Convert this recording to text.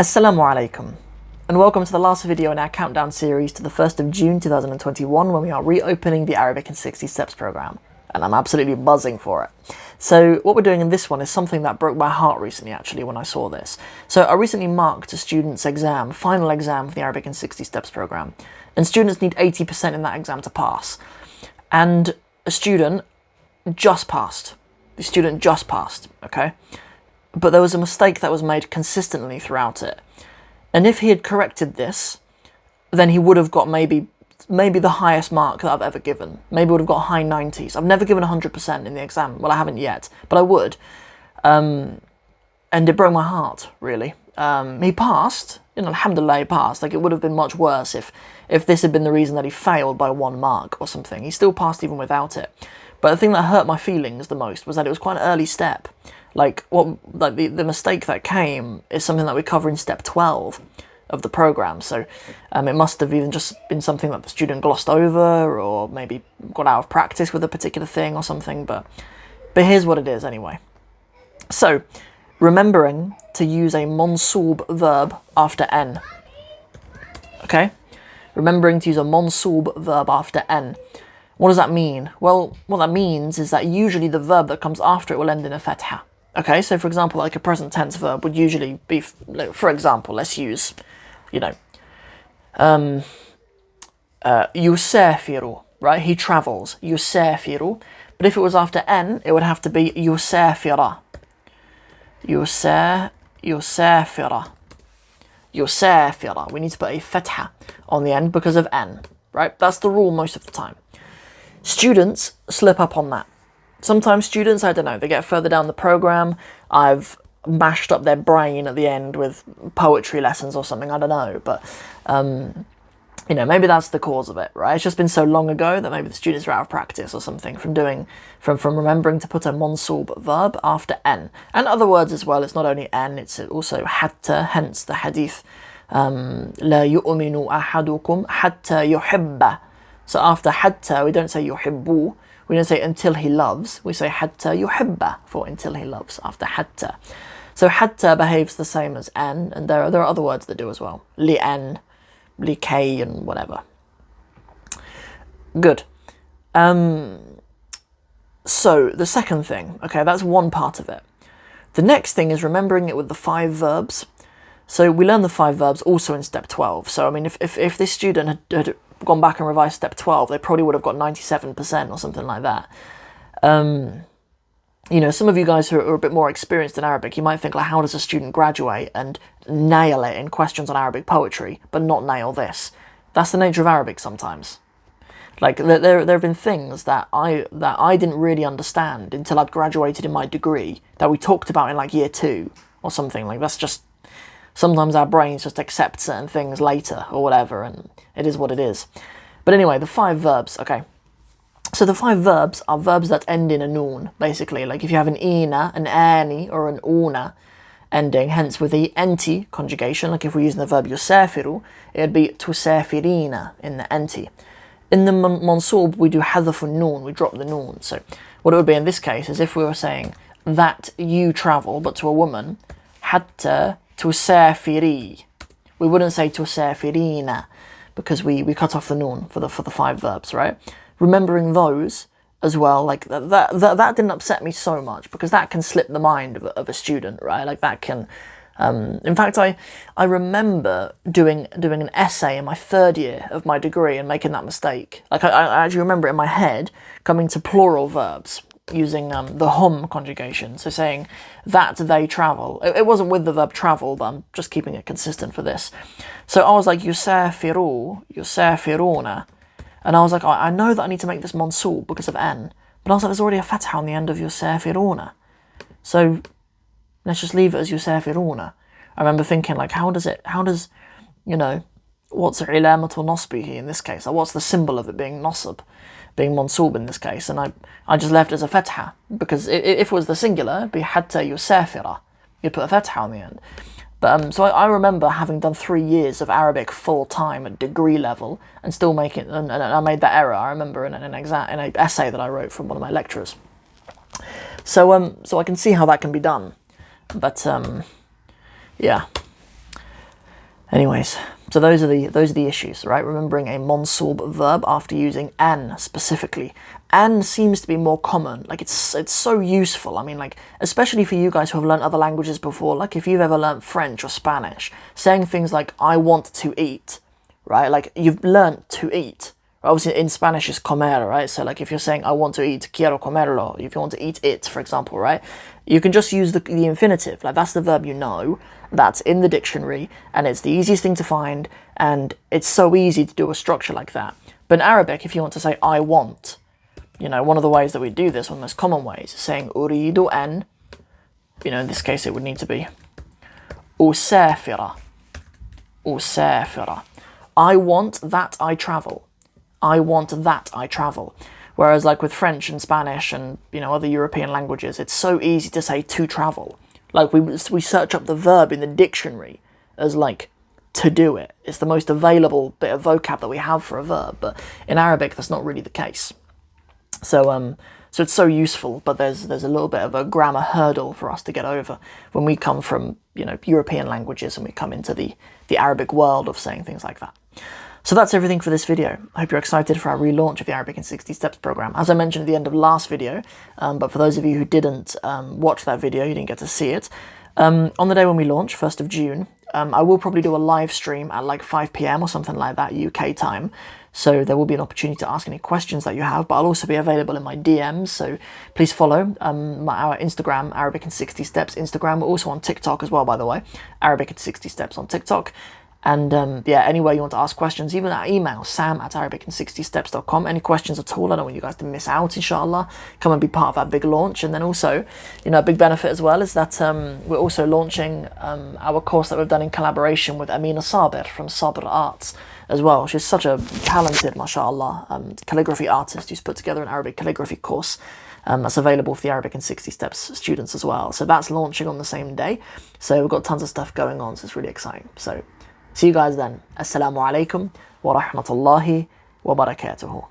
Assalamu alaikum, and welcome to the last video in our countdown series to the 1st of June 2021 when we are reopening the Arabic in 60 Steps program, and I'm absolutely buzzing for it. So what we're doing in this one is something that broke my heart recently actually when I saw this. So I recently marked a student's exam, final exam for the Arabic in 60 Steps program, and students need 80% in that exam to pass, and a student just passed. The student just passed, okay? But there was a mistake that was made consistently throughout it. And if he had corrected this, then he would have got maybe the highest mark that I've ever given. Maybe would have got high 90s. I've never given 100% in the exam. Well, I haven't yet, but I would. And it broke my heart, really. He passed. Alhamdulillah, he passed. Like, it would have been much worse if this had been the reason that he failed by 1 mark or something. He still passed even without it. But the thing that hurt my feelings the most was that it was quite an early step. The mistake that came is something that we cover in step 12 of the program. So it must have even just been something that the student glossed over, or maybe got out of practice with a particular thing or something. But here's what it is anyway. So remembering to use a mansoob verb after n. Okay, remembering to use a mansoob verb after n. What does that mean? Well, what that means is that usually the verb that comes after it will end in a fatha. Okay, so for example, like a present tense verb would usually be, for example, let's use, yusafiru, right? He travels, yusafiru. But if it was after n, it would have to be yusafira. Yusafira. Yusafira. We need to put a fatha on the end because of n, right? That's the rule most of the time. Students slip up on that. Sometimes students, I don't know, they get further down the program, I've mashed up their brain at the end with poetry lessons or something, I don't know, but, maybe that's the cause of it, right? It's just been so long ago that maybe the students are out of practice or something from remembering to put a mansoob verb after n. And other words as well, it's not only n, it's also hatta, hence the hadith, لا يؤمن أحدكم حتى يحب. So after hatta, we don't say yuhibbu. We don't say until he loves. We say hatta yuhibba for until he loves after hatta. So hatta behaves the same as an, and there are other words that do as well. Li'an, li'kay, and whatever. Good. So the second thing, okay, that's one part of it. The next thing is remembering it with the 5 verbs. So we learn the 5 verbs also in step 12. So I mean, if this student had gone back and revised step 12, they probably would have got 97% or something like that. Some of you guys who are a bit more experienced in Arabic, you might think, like, how does a student graduate and nail it in questions on Arabic poetry, but not nail this? That's the nature of Arabic sometimes. Like, there have been things that I didn't really understand until I'd graduated in my degree, that we talked about in like year 2 or something. Like, that's just, sometimes our brains just accept certain things later or whatever, and it is what it is. But anyway, the 5 verbs, okay. So the 5 verbs are verbs that end in a noon, basically. Like if you have an ina, an ani, or an una ending, hence with the enti conjugation, like if we're using the verb yusafiru, it'd be tusafirina in the enti. In the mansoob, we do hadhafun noon, we drop the noon. So what it would be in this case is if we were saying that you travel, but to a woman, hatta tusafiri. We wouldn't say tusafirina because we cut off the noon for the 5 verbs, right? Remembering those as well, like that didn't upset me so much because that can slip the mind of a student, right? Like that can. In fact, I remember doing an essay in my 3rd year of my degree and making that mistake. Like I actually remember it in my head coming to plural verbs using the hum conjugation, so saying that they travel. It wasn't with the verb travel, but I'm just keeping it consistent for this. So I was like, yusafiru, yusafiruna, and I was like, I know that I need to make this mansoob because of n, but I was like, there's already a fatha on the end of yusafiruna, so let's just leave it as yusafiruna. I remember thinking, like, how does what's ilamatul nasbi in this case? Like, what's the symbol of it being nasb? Being mansoob in this case, and I just left it as a fatha, because if it was the singular, it'd be hatta yusafira. You'd put a fatha on the end. But so I remember having done 3 years of Arabic full time at degree level and still making, and I made that error. I remember in an essay that I wrote from one of my lecturers. So I can see how that can be done, but yeah. Anyways, so those are the issues, right? Remembering a mansub verb after using an specifically. An seems to be more common. Like it's so useful. I mean, like especially for you guys who have learned other languages before. Like if you've ever learned French or Spanish, saying things like "I want to eat," right? Like you've learned to eat. Obviously, in Spanish is comer, right? So like if you're saying "I want to eat," quiero comerlo. If you want to eat it, for example, right? You can just use the infinitive. Like that's the verb you know. That's in the dictionary, and it's the easiest thing to find, and it's so easy to do a structure like that. But in Arabic, if you want to say "I want," you know, one of the ways that we do this, one of the most common ways, is saying "Uridu an." You know, in this case, it would need to be "Usafira." Usafira. I want that I travel. I want that I travel. Whereas like with French and Spanish and, you know, other European languages, it's so easy to say to travel. Like we search up the verb in the dictionary as like to do it. It's the most available bit of vocab that we have for a verb, but in Arabic that's not really the case. So so it's so useful, but there's a little bit of a grammar hurdle for us to get over when we come from, you know, European languages and we come into the Arabic world of saying things like that. So that's everything for this video. I hope you're excited for our relaunch of the Arabic in 60 Steps program. As I mentioned at the end of last video, but for those of you who didn't watch that video, you didn't get to see it, on the day when we launch, 1st of June, I will probably do a live stream at like 5 p.m. or something like that, UK time. So there will be an opportunity to ask any questions that you have, but I'll also be available in my DMs, so please follow our Instagram, Arabic in 60 Steps Instagram. We're also on TikTok as well, by the way, Arabic in 60 Steps on TikTok. And yeah, anywhere you want to ask questions, even at email, sam@arabic60steps.com. Any questions at all? I don't want you guys to miss out, inshallah. Come and be part of that big launch. And then also, you know, a big benefit as well is that we're also launching our course that we've done in collaboration with Amina Sabir from Sabir Arts as well. She's such a talented, mashallah, calligraphy artist who's put together an Arabic calligraphy course. That's available for the Arabic in 60 Steps students as well. So that's launching on the same day. So we've got tons of stuff going on, so it's really exciting. So see you guys then. Assalamu alaikum wa rahmatullahi wa barakatuhu.